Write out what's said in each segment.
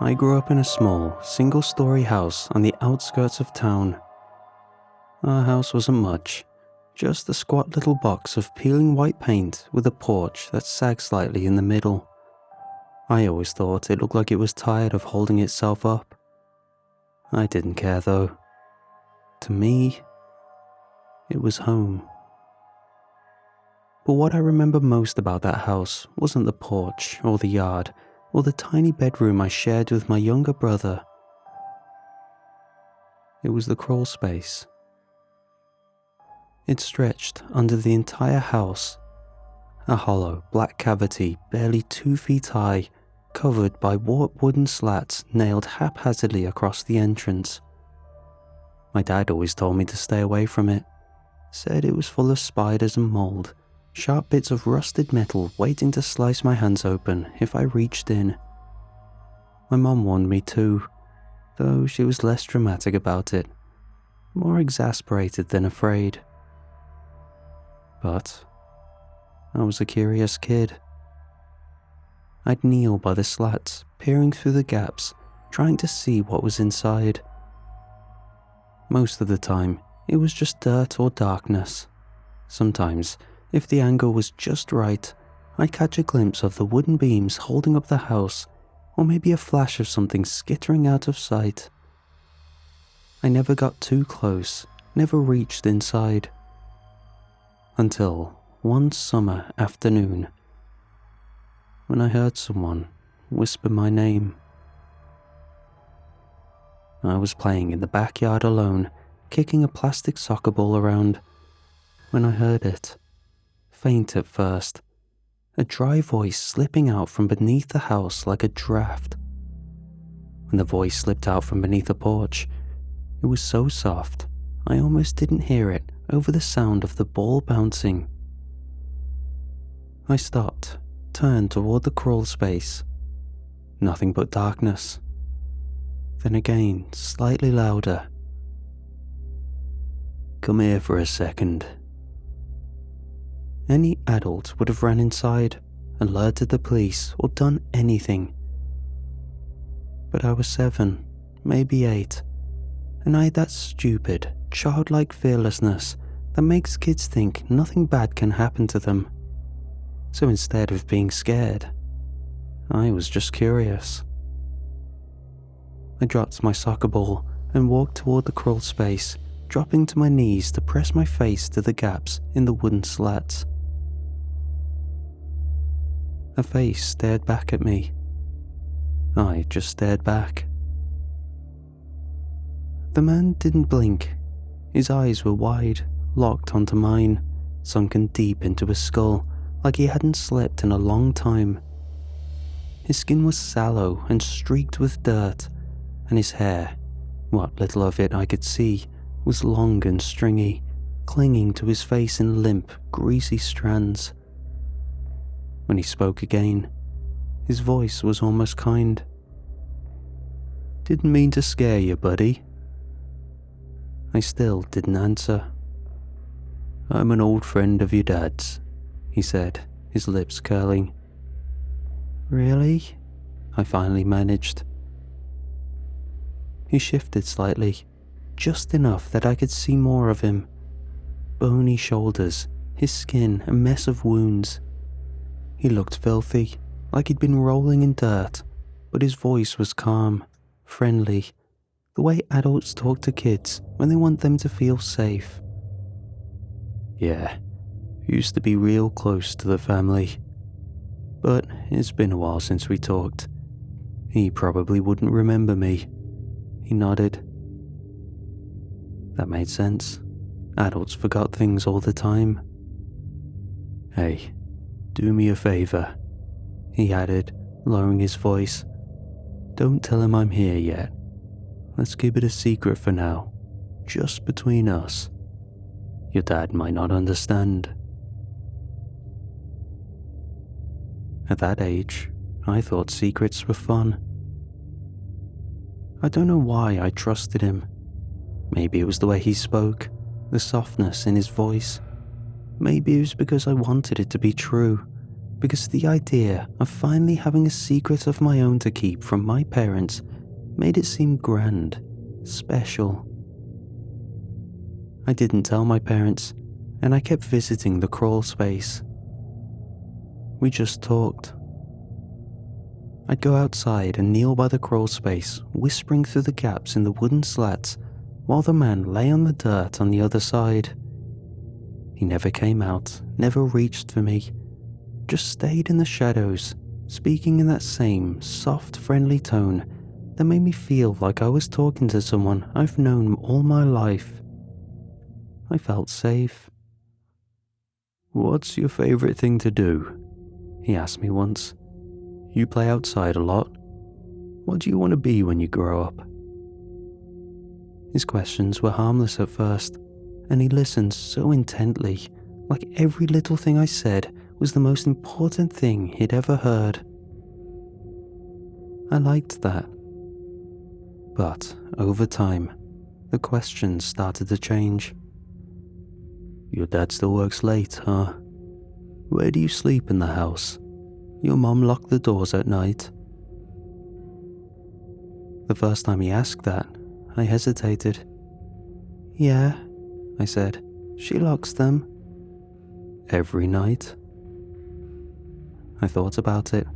I grew up in a small, single-story house on the outskirts of town. Our house wasn't much, just a squat little box of peeling white paint with a porch that sagged slightly in the middle. I always thought it looked like it was tired of holding itself up. I didn't care though. To me, it was home. But what I remember most about that house wasn't the porch or the yard or the tiny bedroom I shared with my younger brother. It was the crawl space. It stretched under the entire house, a hollow black cavity barely 2 feet high, covered by warped wooden slats nailed haphazardly across the entrance. My dad always told me to stay away from it, said it was full of spiders and mold, sharp bits of rusted metal waiting to slice my hands open if I reached in. My mom warned me too, though she was less dramatic about it, more exasperated than afraid. But I was a curious kid. I'd kneel by the slats, peering through the gaps, trying to see what was inside. Most of the time, it was just dirt or darkness. Sometimes, if the angle was just right, I'd catch a glimpse of the wooden beams holding up the house, or maybe a flash of something skittering out of sight. I never got too close, never reached inside. Until one summer afternoon, when I heard someone whisper my name. I was playing in the backyard alone, kicking a plastic soccer ball around, when I heard it. Faint at first, a dry voice slipping out from beneath the house like a draft. When the voice slipped out from beneath the porch, it was so soft, I almost didn't hear it over the sound of the ball bouncing. I stopped, turned toward the crawl space. Nothing but darkness. Then again, slightly louder. "Come here for a second." Any adult would have ran inside, alerted the police, or done anything. But I was 7, maybe 8, and I had that stupid, childlike fearlessness that makes kids think nothing bad can happen to them. So instead of being scared, I was just curious. I dropped my soccer ball and walked toward the crawl space, dropping to my knees to press my face to the gaps in the wooden slats. A face stared back at me. I just stared back. The man didn't blink. His eyes were wide, locked onto mine, sunken deep into his skull, like he hadn't slept in a long time. His skin was sallow and streaked with dirt, and his hair, what little of it I could see, was long and stringy, clinging to his face in limp, greasy strands. When he spoke again, his voice was almost kind. "Didn't mean to scare you, buddy." I still didn't answer. "I'm an old friend of your dad's," he said, his lips curling. "Really?" I finally managed. He shifted slightly, just enough that I could see more of him. Bony shoulders, his skin a mess of wounds. He looked filthy, like he'd been rolling in dirt, but his voice was calm, friendly, the way adults talk to kids when they want them to feel safe. "Yeah, used to be real close to the family. But it's been a while since we talked. He probably wouldn't remember me." He nodded. That made sense. Adults forgot things all the time. "Hey, do me a favor," he added, lowering his voice. "Don't tell him I'm here yet. Let's keep it a secret for now, just between us. Your dad might not understand." At that age, I thought secrets were fun. I don't know why I trusted him. Maybe it was the way he spoke, the softness in his voice. Maybe it was because I wanted it to be true, because the idea of finally having a secret of my own to keep from my parents made it seem grand, special. I didn't tell my parents, and I kept visiting the crawl space. We just talked. I'd go outside and kneel by the crawl space, whispering through the gaps in the wooden slats while the man lay on the dirt on the other side. He never came out, never reached for me, just stayed in the shadows, speaking in that same soft, friendly tone that made me feel like I was talking to someone I've known all my life. I felt safe. "What's your favorite thing to do?" he asked me once. "You play outside a lot. What do you want to be when you grow up?" His questions were harmless at first, and he listened so intently, like every little thing I said was the most important thing he'd ever heard. I liked that. But over time, the questions started to change. "Your dad still works late, huh? Where do you sleep in the house? Your mom lock the doors at night?" The first time he asked that, I hesitated. "Yeah," I said, "she locks them." "Every night?" I thought about it.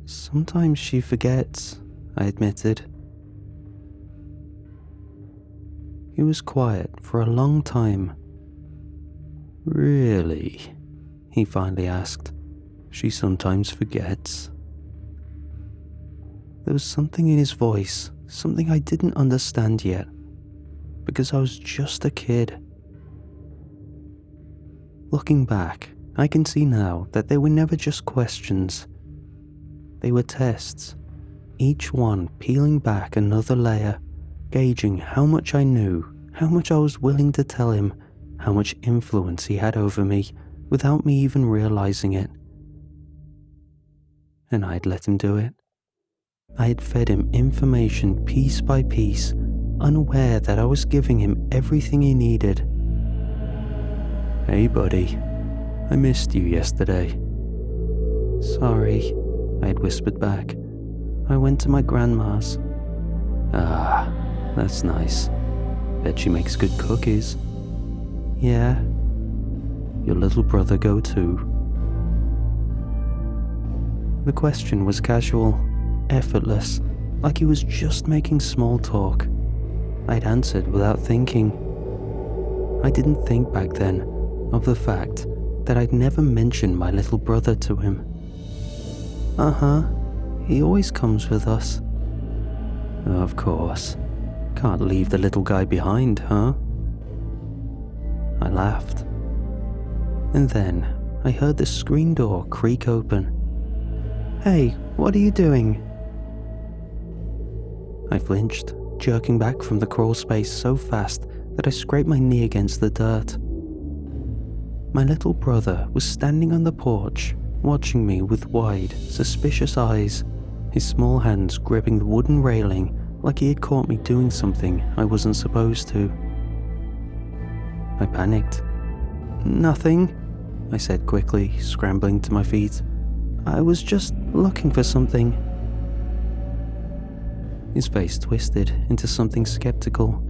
"Sometimes she forgets," I admitted. He was quiet for a long time. "Really?" he finally asked. "She sometimes forgets?" There was something in his voice, something I didn't understand yet, because I was just a kid. Looking back, I can see now that they were never just questions. They were tests, each one peeling back another layer, gauging how much I knew, how much I was willing to tell him, how much influence he had over me without me even realizing it. And I'd let him do it. I had fed him information piece by piece, unaware that I was giving him everything he needed. "Hey buddy, I missed you yesterday." "Sorry," I had whispered back. "I went to my grandma's." "Ah, that's nice. Bet she makes good cookies." "Yeah." "Your little brother go too?" The question was casual, effortless, like he was just making small talk. I'd answered without thinking. I didn't think back then of the fact that I'd never mentioned my little brother to him. "Uh-huh, he always comes with us." "Of course. Can't leave the little guy behind, huh?" I laughed. And then I heard the screen door creak open. "Hey, what are you doing?" I flinched, jerking back from the crawl space so fast that I scraped my knee against the dirt. My little brother was standing on the porch, watching me with wide, suspicious eyes, his small hands gripping the wooden railing like he had caught me doing something I wasn't supposed to. I panicked. "Nothing," I said quickly, scrambling to my feet. "I was just looking for something." His face twisted into something skeptical,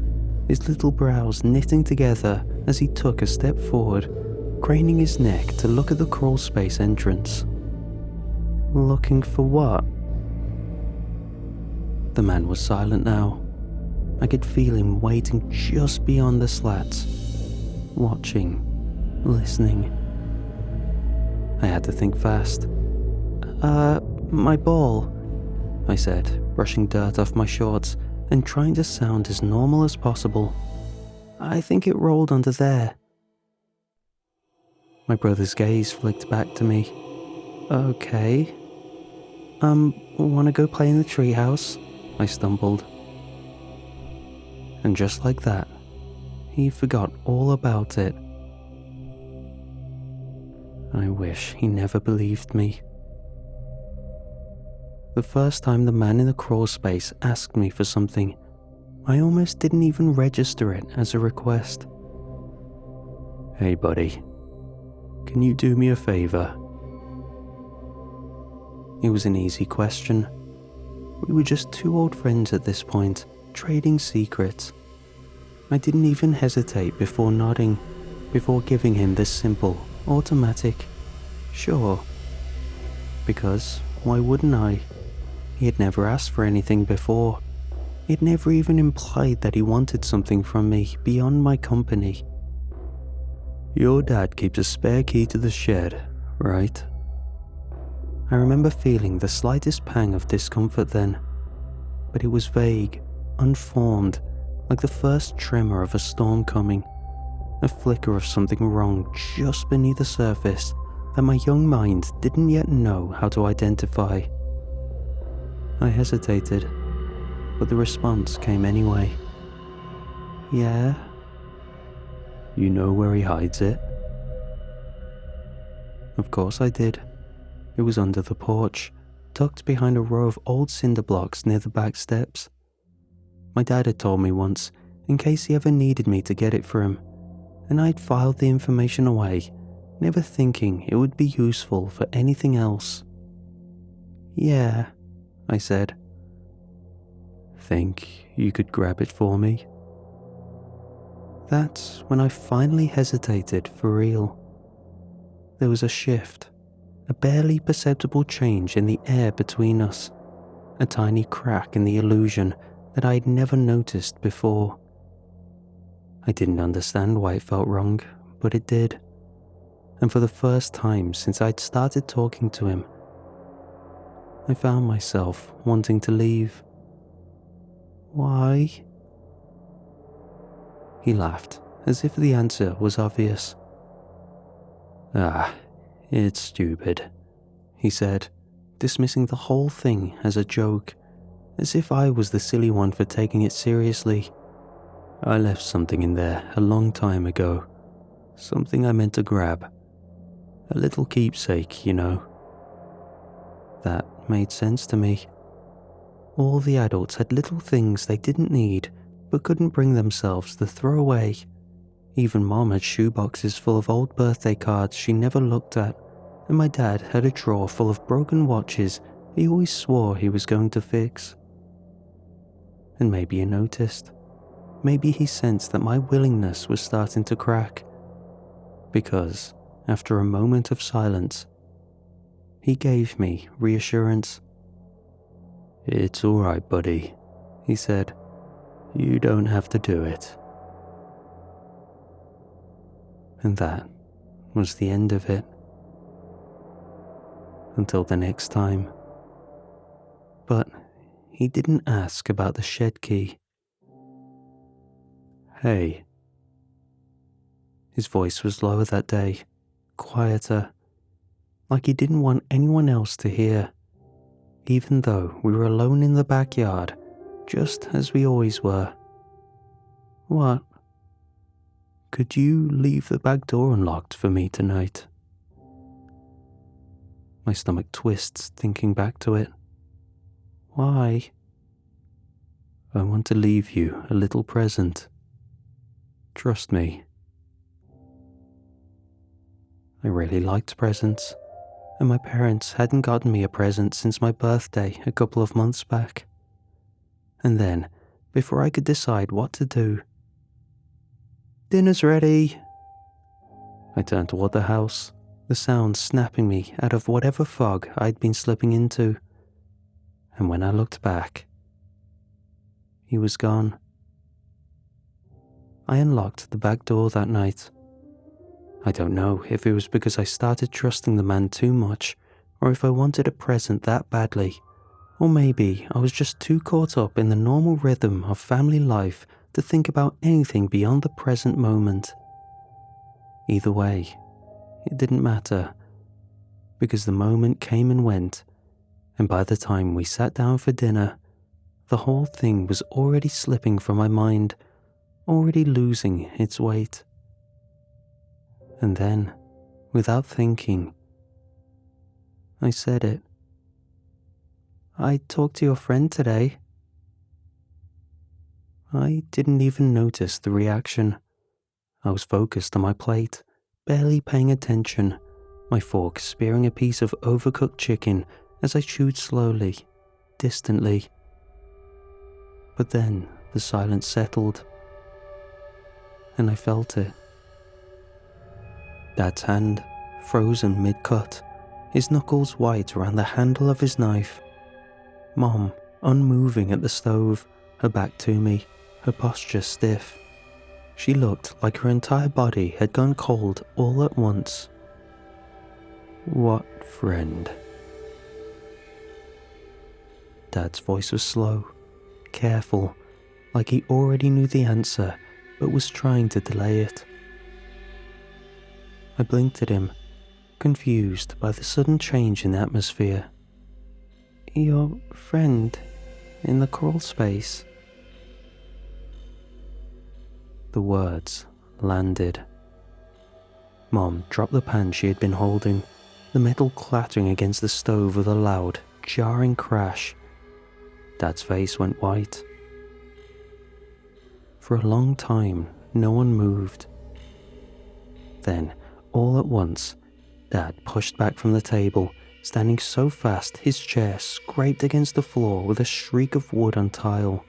his little brows knitting together as he took a step forward, craning his neck to look at the crawl space entrance. "Looking for what?" The man was silent now. I could feel him waiting just beyond the slats, watching, listening. I had to think fast. My ball," I said, brushing dirt off my shorts and trying to sound as normal as possible. "I think it rolled under there." My brother's gaze flicked back to me. "Okay. Wanna go play in the treehouse?" I stumbled. And just like that, he forgot all about it. I wish he never believed me. The first time the man in the crawl space asked me for something, I almost didn't even register it as a request. "Hey buddy, can you do me a favor?" It was an easy question. We were just two old friends at this point, trading secrets. I didn't even hesitate before nodding, before giving him this simple, automatic, sure. Because, why wouldn't I? He had never asked for anything before. He had never even implied that he wanted something from me beyond my company. Your dad keeps a spare key to the shed, right? I remember feeling the slightest pang of discomfort then, but it was vague, unformed, like the first tremor of a storm coming, a flicker of something wrong just beneath the surface that my young mind didn't yet know how to identify. I hesitated, but the response came anyway. Yeah? You know where he hides it? Of course I did. It was under the porch, tucked behind a row of old cinder blocks near the back steps. My dad had told me once, in case he ever needed me to get it for him, and I'd filed the information away, never thinking it would be useful for anything else. Yeah, I said. Think you could grab it for me? That's when I finally hesitated for real. There was a shift, a barely perceptible change in the air between us, a tiny crack in the illusion that I'd never noticed before. I didn't understand why it felt wrong, but it did. And for the first time since I'd started talking to him, I found myself wanting to leave. Why? He laughed, as if the answer was obvious. It's stupid, he said, dismissing the whole thing as a joke, as if I was the silly one for taking it seriously. I left something in there a long time ago, something I meant to grab. A little keepsake, you know. That made sense to me. All the adults had little things they didn't need but couldn't bring themselves to throw away. Even Mom had shoeboxes full of old birthday cards she never looked at, and my dad had a drawer full of broken watches he always swore he was going to fix. And maybe he noticed. Maybe he sensed that my willingness was starting to crack. Because, after a moment of silence, he gave me reassurance. It's all right, buddy, he said. You don't have to do it. And that was the end of it. Until the next time. But he didn't ask about the shed key. Hey. His voice was lower that day, quieter, like he didn't want anyone else to hear, even though we were alone in the backyard, just as we always were. What? Could you leave the back door unlocked for me tonight? My stomach twists thinking back to it. Why? I want to leave you a little present. Trust me. I really liked presents, and my parents hadn't gotten me a present since my birthday a couple of months back. And then, before I could decide what to do, dinner's ready. I turned toward the house, the sound snapping me out of whatever fog I'd been slipping into. And when I looked back, he was gone. I unlocked the back door that night. I don't know if it was because I started trusting the man too much, or if I wanted a present that badly, or maybe I was just too caught up in the normal rhythm of family life to think about anything beyond the present moment. Either way, it didn't matter, because the moment came and went, and by the time we sat down for dinner, the whole thing was already slipping from my mind, already losing its weight. And then, without thinking, I said it. I talked to your friend today. I didn't even notice the reaction. I was focused on my plate, barely paying attention, my fork spearing a piece of overcooked chicken as I chewed slowly, distantly. But then the silence settled, and I felt it. Dad's hand, frozen mid-cut, his knuckles white around the handle of his knife. Mom, unmoving at the stove, her back to me, her posture stiff. She looked like her entire body had gone cold all at once. What friend? Dad's voice was slow, careful, like he already knew the answer but was trying to delay it. I blinked at him, confused by the sudden change in the atmosphere. Your friend in the crawl space. The words landed. Mom dropped the pan she had been holding, the metal clattering against the stove with a loud, jarring crash. Dad's face went white. For a long time, no one moved. Then, all at once, Dad pushed back from the table, standing so fast his chair scraped against the floor with a shriek of wood on tile.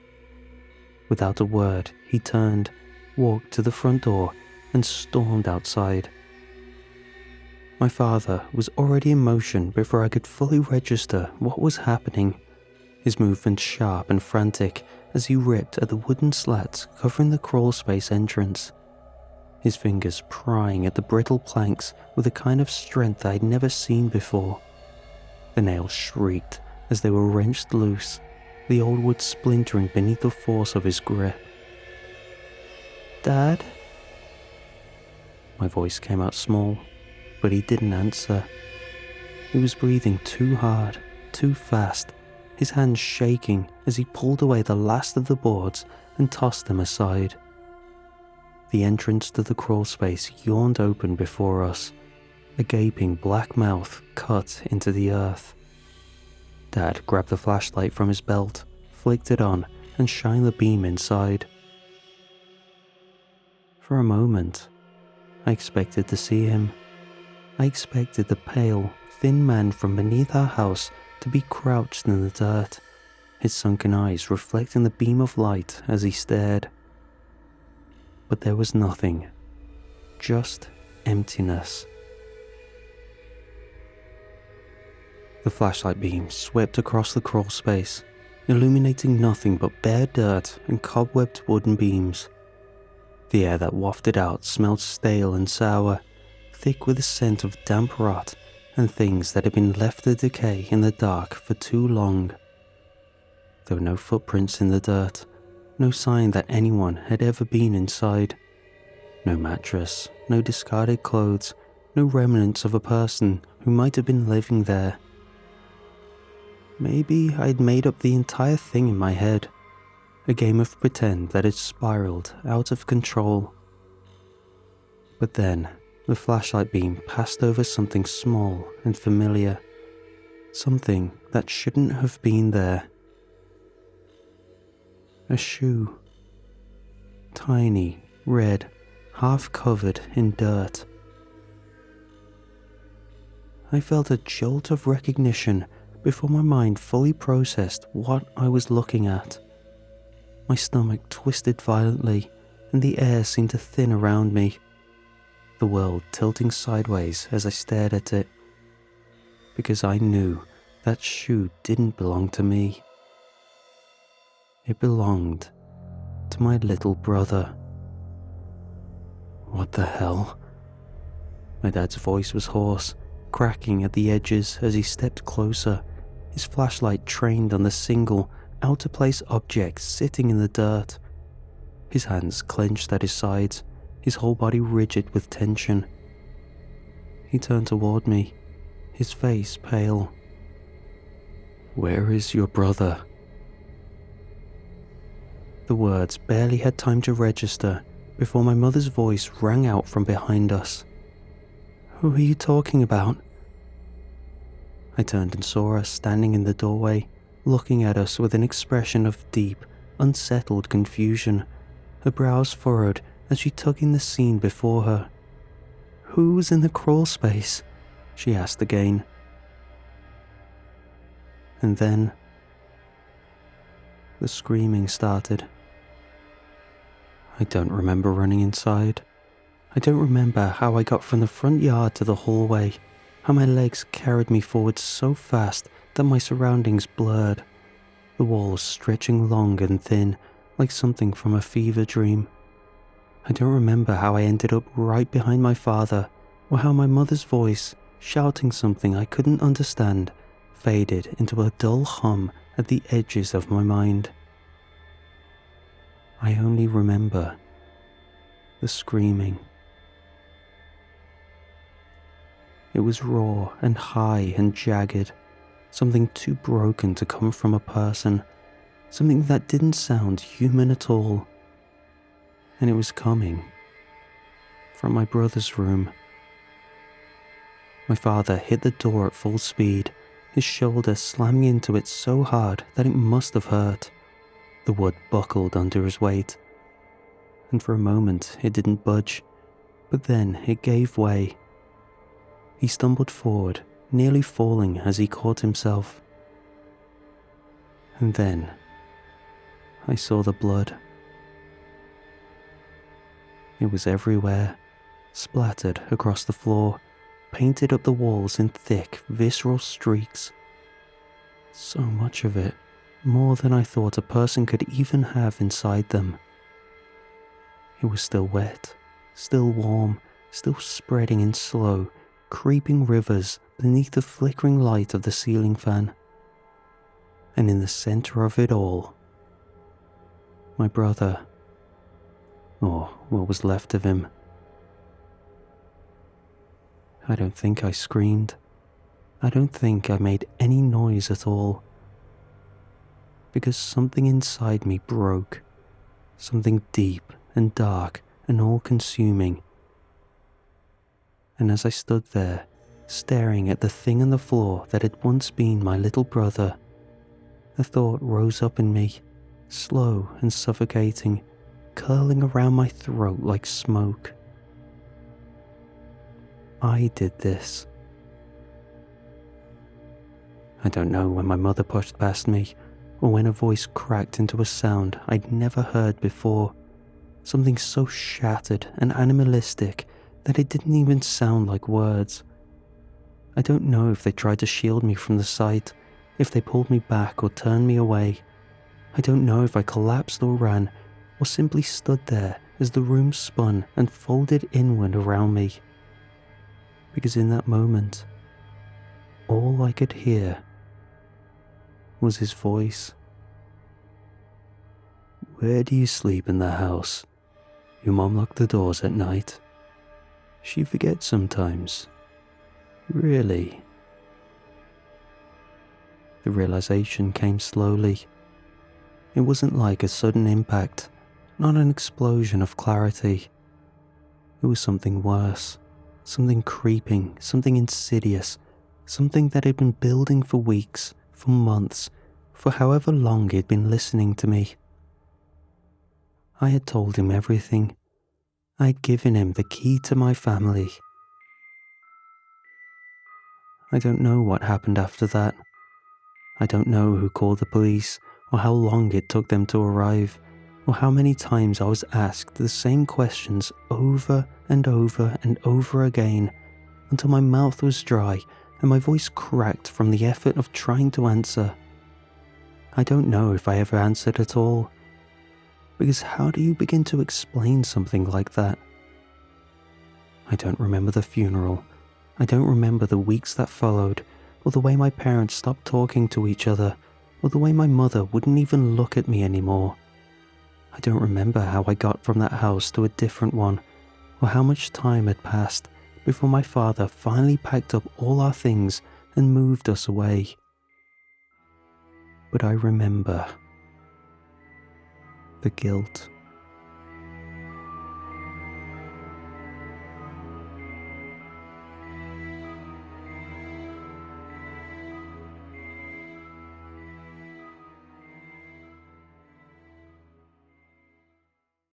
Without a word, he turned, walked to the front door, and stormed outside. My father was already in motion before I could fully register what was happening, his movements sharp and frantic as he ripped at the wooden slats covering the crawl space entrance, his fingers prying at the brittle planks with a kind of strength I'd never seen before. The nails shrieked as they were wrenched loose, the old wood splintering beneath the force of his grip. Dad? My voice came out small, but he didn't answer. He was breathing too hard, too fast, his hands shaking as he pulled away the last of the boards and tossed them aside. The entrance to the crawl space yawned open before us, a gaping black mouth cut into the earth. Dad grabbed the flashlight from his belt, flicked it on, and shined the beam inside. For a moment, I expected to see him. I expected the pale, thin man from beneath our house to be crouched in the dirt, his sunken eyes reflecting the beam of light as he stared. But there was nothing, just emptiness. The flashlight beam swept across the crawl space, illuminating nothing but bare dirt and cobwebbed wooden beams. The air that wafted out smelled stale and sour, thick with the scent of damp rot and things that had been left to decay in the dark for too long. There were no footprints in the dirt, no sign that anyone had ever been inside. No mattress, no discarded clothes, no remnants of a person who might have been living there. Maybe I'd made up the entire thing in my head, a game of pretend that had spiraled out of control. But then, the flashlight beam passed over something small and familiar, something that shouldn't have been there. A shoe. Tiny, red, half covered in dirt. I felt a jolt of recognition before my mind fully processed what I was looking at. My stomach twisted violently, and the air seemed to thin around me, the world tilting sideways as I stared at it, because I knew that shoe didn't belong to me. It belonged to my little brother. What the hell? My dad's voice was hoarse, cracking at the edges as he stepped closer, his flashlight trained on the single, out-of-place object sitting in the dirt. His hands clenched at his sides, his whole body rigid with tension. He turned toward me, his face pale. "Where is your brother?" The words barely had time to register before my mother's voice rang out from behind us. "Who are you talking about?" I turned and saw her standing in the doorway, looking at us with an expression of deep, unsettled confusion, her brows furrowed as she took in the scene before her. "Who's in the crawl space?" she asked again. And then the screaming started. I don't remember running inside. I don't remember how I got from the front yard to the hallway, how my legs carried me forward so fast that my surroundings blurred, the walls stretching long and thin like something from a fever dream. I don't remember how I ended up right behind my father, or how my mother's voice, shouting something I couldn't understand, faded into a dull hum at the edges of my mind. I only remember the screaming. It was raw and high and jagged, something too broken to come from a person, something that didn't sound human at all. And it was coming from my brother's room. My father hit the door at full speed, his shoulder slamming into it so hard that it must have hurt. The wood buckled under his weight, and for a moment it didn't budge, but then it gave way. He stumbled forward, nearly falling as he caught himself. And then I saw the blood. It was everywhere, splattered across the floor, painted up the walls in thick, visceral streaks. So much of it, more than I thought a person could even have inside them. It was still wet, still warm, still spreading in slow, creeping rivers beneath the flickering light of the ceiling fan. And in the center of it all, my brother, or what was left of him. I don't think I screamed. I don't think I made any noise at all. Because something inside me broke. Something deep and dark and all-consuming. And as I stood there, staring at the thing on the floor that had once been my little brother, a thought rose up in me, slow and suffocating, curling around my throat like smoke. I did this. I don't know when my mother pushed past me, or when a voice cracked into a sound I'd never heard before, something so shattered and animalistic that it didn't even sound like words. I don't know if they tried to shield me from the sight, if they pulled me back or turned me away. I don't know if I collapsed or ran, or simply stood there as the room spun and folded inward around me. Because in that moment, all I could hear was his voice. "Where do you sleep in the house? Your mom locked the doors at night? She forgets sometimes. Really?" The realization came slowly. It wasn't like a sudden impact, not an explosion of clarity. It was something worse, something creeping, something insidious, something that had been building for weeks, for months, for however long he'd been listening to me. I had told him everything. I had given him the key to my family. I don't know what happened after that. I don't know who called the police, or how long it took them to arrive, or how many times I was asked the same questions over and over and over again, until my mouth was dry and my voice cracked from the effort of trying to answer. I don't know if I ever answered at all, because how do you begin to explain something like that? I don't remember the funeral. I don't remember the weeks that followed, or the way my parents stopped talking to each other, or the way my mother wouldn't even look at me anymore. I don't remember how I got from that house to a different one, or how much time had passed before my father finally packed up all our things and moved us away. But I remember the guilt.